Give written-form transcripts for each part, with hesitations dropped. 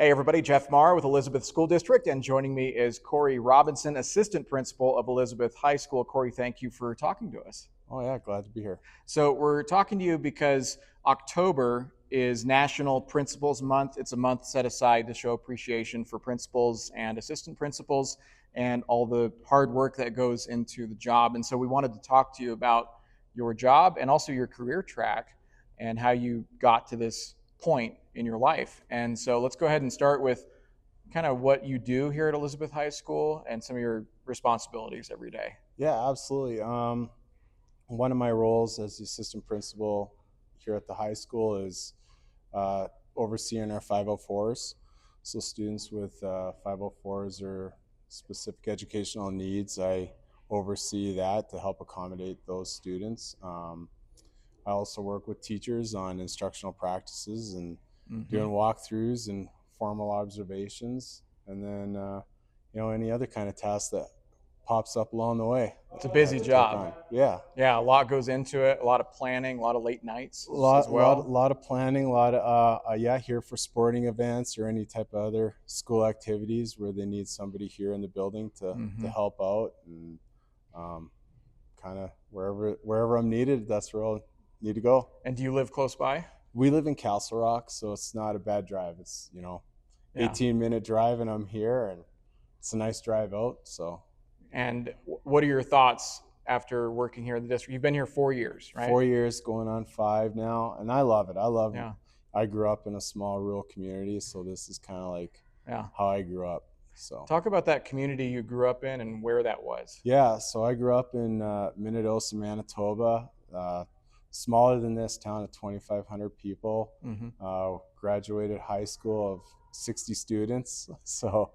Hey everybody, Jeff Marr with Elizabeth School District, and joining me is Cory Robinson, Assistant Principal of Elizabeth High School. Cory, thank you for talking to us. Oh yeah, glad to be here. So we're talking to you because October is National Principals Month. It's a month set aside to show appreciation for principals and assistant principals and all the hard work that goes into the job. And so we wanted to talk to you about your job and also your career track and how you got to this point in your life. And so let's go ahead and start with kind of what you do here at Elizabeth High School and some of your responsibilities every day. Yeah, absolutely. One of my roles as the assistant principal here at the high school is overseeing our 504s. So students with 504s or specific educational needs, I oversee that to help accommodate those students. I also work with teachers on instructional practices and doing walkthroughs and formal observations, and then any other kind of task that pops up along the way. It's a busy job. Yeah, a lot goes into it. A lot of planning, a lot of late nights lot, as well. lot of planning, a lot of here for sporting events or any type of other school activities where they need somebody here in the building to help out, and kind of wherever I'm needed, that's where I'll need to go. And do you live close by? We live in Castle Rock, so it's not a bad drive. It's 18-minute drive, and I'm here, and it's a nice drive out. So. And what are your thoughts after working here in the district? You've been here 4 years, right? 4 years, going on 5 now, and I love it. I grew up in a small rural community, so this is kind of like how I grew up. So talk about that community you grew up in and where that was. Yeah, so I grew up in Minnedosa, Manitoba. Smaller than this town of 2,500 people. Graduated high school of 60 students. So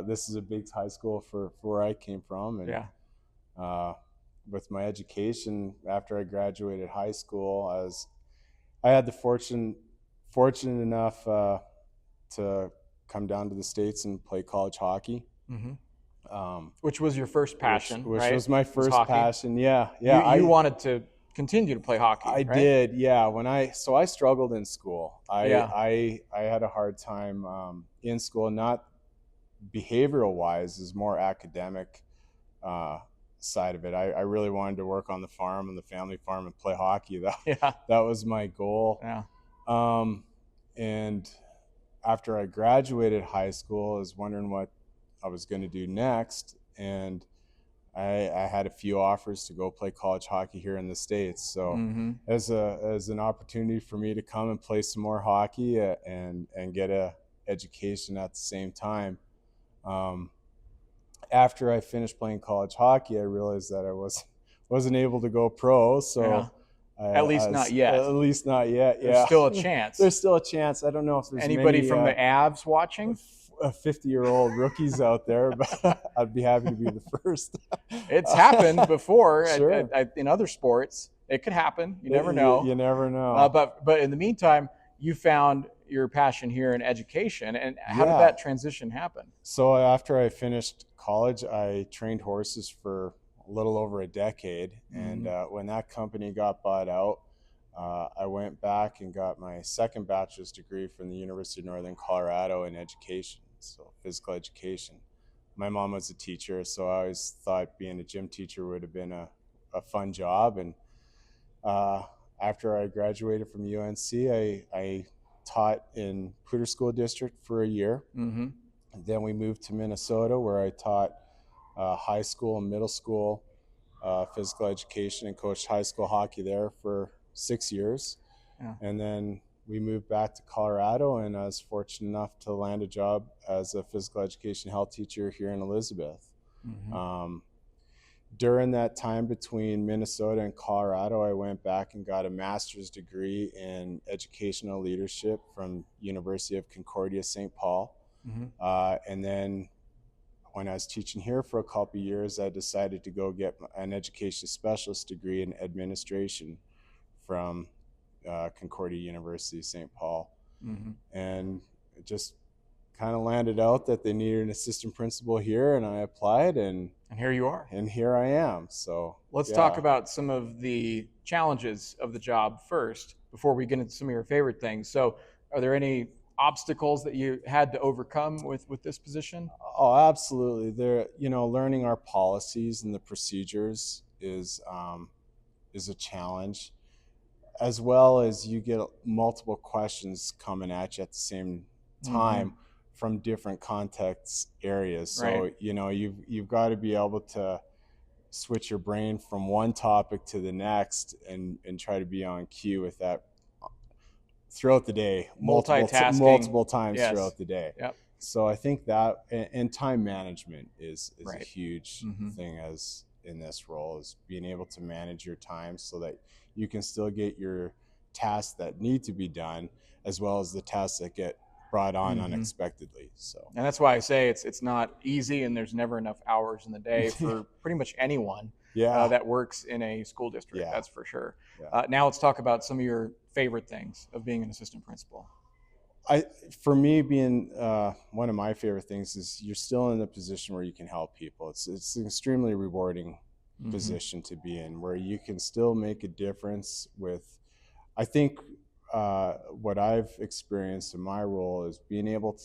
this is a big high school for where I came from. And with my education, after I graduated high school, I had the fortunate enough to come down to the States and play college hockey. Which was your first passion, which right? was my first passion. Yeah. You wanted to continue to play hockey. I right? did, yeah. So I struggled in school. I had a hard time in school, not behavioral wise, is more academic side of it. I really wanted to work on the farm, on the family farm, and play hockey. That was my goal. And after I graduated high school, I was wondering what I was going to do next, and I had a few offers to go play college hockey here in the States. So as an opportunity for me to come and play some more hockey and get a education at the same time. After I finished playing college hockey, I realized that I wasn't able to go pro. So at least not yet. At least not yet. There's still a chance. There's still a chance. I don't know if there's anybody from the Avs watching. 50-year-old rookies out there, but I'd be happy to be the first. It's happened before. Sure. In other sports. It could happen. You never know. You never know. But in the meantime, you found your passion here in education. And how did that transition happen? So after I finished college, I trained horses for a little over a decade. And when that company got bought out, I went back and got my second bachelor's degree from the University of Northern Colorado in education, so physical education. My mom was a teacher, so I always thought being a gym teacher would have been a fun job. And after I graduated from UNC, I taught in Poudre School District for a year. And then we moved to Minnesota, where I taught high school and middle school physical education and coached high school hockey there for 6 years. And then we moved back to Colorado, and I was fortunate enough to land a job as a physical education health teacher here in Elizabeth. During that time between Minnesota and Colorado, I went back and got a master's degree in educational leadership from University of Concordia, St. Paul. And then when I was teaching here for a couple of years, I decided to go get an education specialist degree in administration from Concordia University, St. Paul. And it just kind of landed out that they needed an assistant principal here, and I applied, and here you are. And here I am. So let's talk about some of the challenges of the job first before we get into some of your favorite things. So are there any obstacles that you had to overcome with this position? Oh, absolutely. There, learning our policies and the procedures is a challenge, as well as you get multiple questions coming at you at the same Mm-hmm. time from different context areas. Right. So you've got to be able to switch your brain from one topic to the next and try to be on cue with that throughout the day, Multitasking. multiple times Yes. throughout the day. Yep. So I think that, and time management is a Right. huge Mm-hmm. thing as in this role, is being able to manage your time so that you can still get your tasks that need to be done, as well as the tasks that get brought on Mm-hmm. unexpectedly. So And that's why I say it's not easy, and there's never enough hours in the day for pretty much anyone yeah, that works in a school district. yeah, That's for sure. yeah. Now let's talk about some of your favorite things of being an assistant principal. For me, being one of my favorite things is you're still in a position where you can help people. It's an extremely rewarding Mm-hmm. position to be in, where you can still make a difference with. I think what I've experienced in my role is being able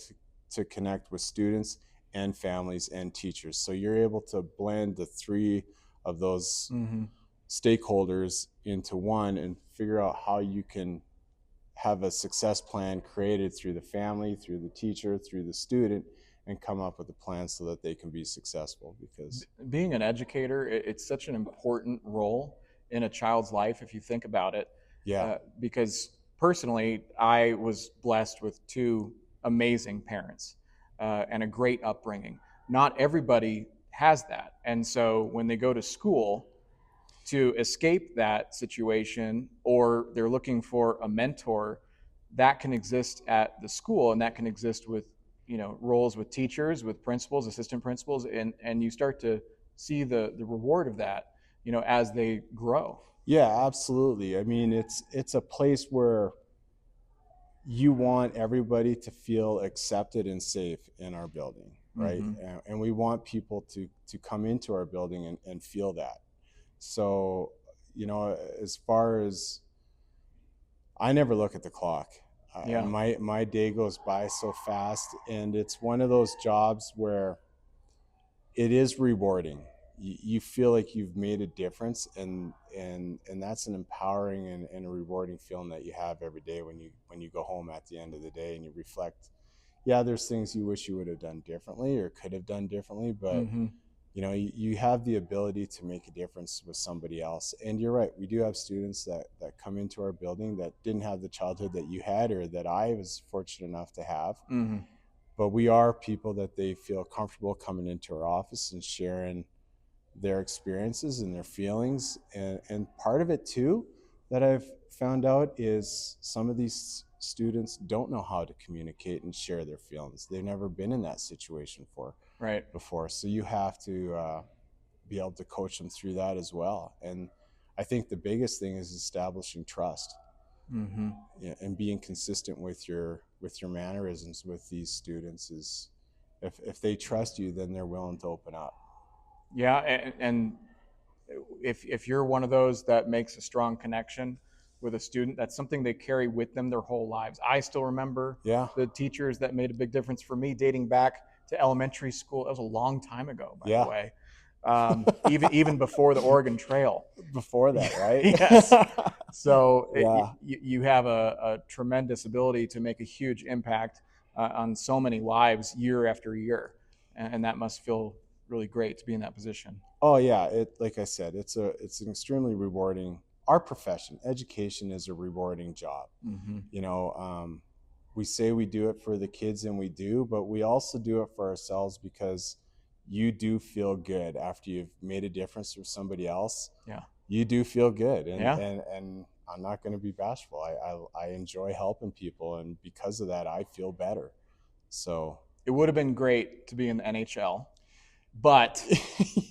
to connect with students and families and teachers. So you're able to blend the three of those Mm-hmm. stakeholders into one and figure out how you can have a success plan created through the family, through the teacher, through the student, and come up with a plan so that they can be successful. Because Being an educator, it's such an important role in a child's life if you think about it. yeah, Because personally, I was blessed with two amazing parents and a great upbringing. Not everybody has that. And so when they go to school, to escape that situation, or they're looking for a mentor, that can exist at the school, and that can exist with roles with teachers, with principals, assistant principals, and you start to see the reward of that as they grow. yeah, absolutely. I mean, it's a place where you want everybody to feel accepted and safe in our building, right? Mm-hmm. And we want people to come into our building and feel that. So, as far as, I never look at the clock. Yeah. My day goes by so fast, and it's one of those jobs where it is rewarding. You feel like you've made a difference, and that's an empowering and a rewarding feeling that you have every day when you go home at the end of the day and you reflect. Yeah, there's things you wish you would have done differently or could have done differently, but Mm-hmm. you have the ability to make a difference with somebody else. And you're right, we do have students that come into our building that didn't have the childhood that you had or that I was fortunate enough to have. Mm-hmm. But we are people that they feel comfortable coming into our office and sharing their experiences and their feelings. And part of it too that I've found out is some of these students don't know how to communicate and share their feelings. They've never been in that situation before. So you have to be able to coach them through that as well. And I think the biggest thing is establishing trust. Mm-hmm. And being consistent with your mannerisms with these students is, if they trust you, then they're willing to open up. Yeah, and if you're one of those that makes a strong connection with a student, that's something they carry with them their whole lives. I still remember Yeah. the teachers that made a big difference for me dating back to elementary school. That was a long time ago, by the way. Even before the Oregon Trail. Before that, right? Yes. So yeah. you have a tremendous ability to make a huge impact on so many lives year after year, and that must feel really great to be in that position. Oh yeah, like I said, it's an extremely rewarding. Our profession, education, is a rewarding job. Mm-hmm. We say we do it for the kids, and we do, but we also do it for ourselves, because you do feel good after you've made a difference for somebody else. Yeah, you do feel good, and yeah. and I'm not going to be bashful. I enjoy helping people, and because of that, I feel better. So it would have been great to be in the NHL, but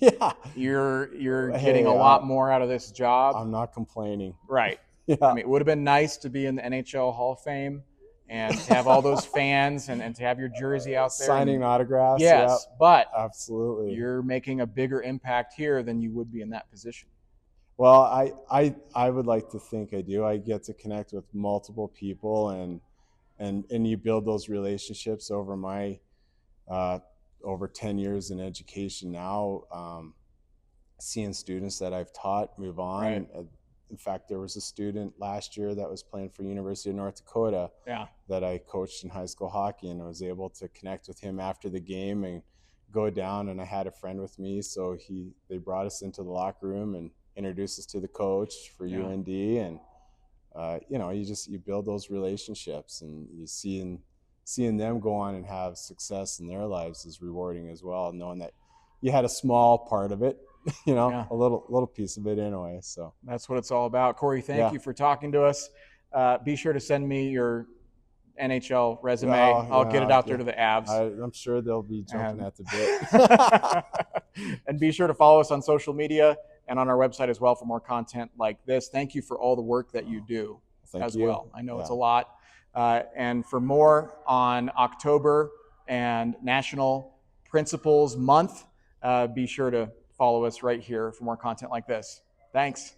yeah, you're getting a lot more out of this job. I'm not complaining. Right. Yeah. I mean, it would have been nice to be in the NHL Hall of Fame and to have all those fans and to have your jersey out there signing autographs. Yes, but absolutely, you're making a bigger impact here than you would be in that position. Well, I would like to think I do. I get to connect with multiple people, and and you build those relationships over my over 10 years in education now, seeing students that I've taught move on. Right. In fact, there was a student last year that was playing for University of North Dakota that I coached in high school hockey, and I was able to connect with him after the game and go down, and I had a friend with me, so they brought us into the locker room and introduced us to the coach for UND, and you build those relationships, and you seeing them go on and have success in their lives is rewarding as well, knowing that you had a small part of it, a little piece of it anyway. So that's what it's all about. Cory, thank you for talking to us. Be sure to send me your NHL resume. I'll get it out there to the Avs. I'm sure they'll be jumping at the bit. And be sure to follow us on social media and on our website as well for more content like this. Thank you for all the work that you do well. I know it's a lot. And for more on October and National Principals Month, be sure to follow us right here for more content like this. Thanks.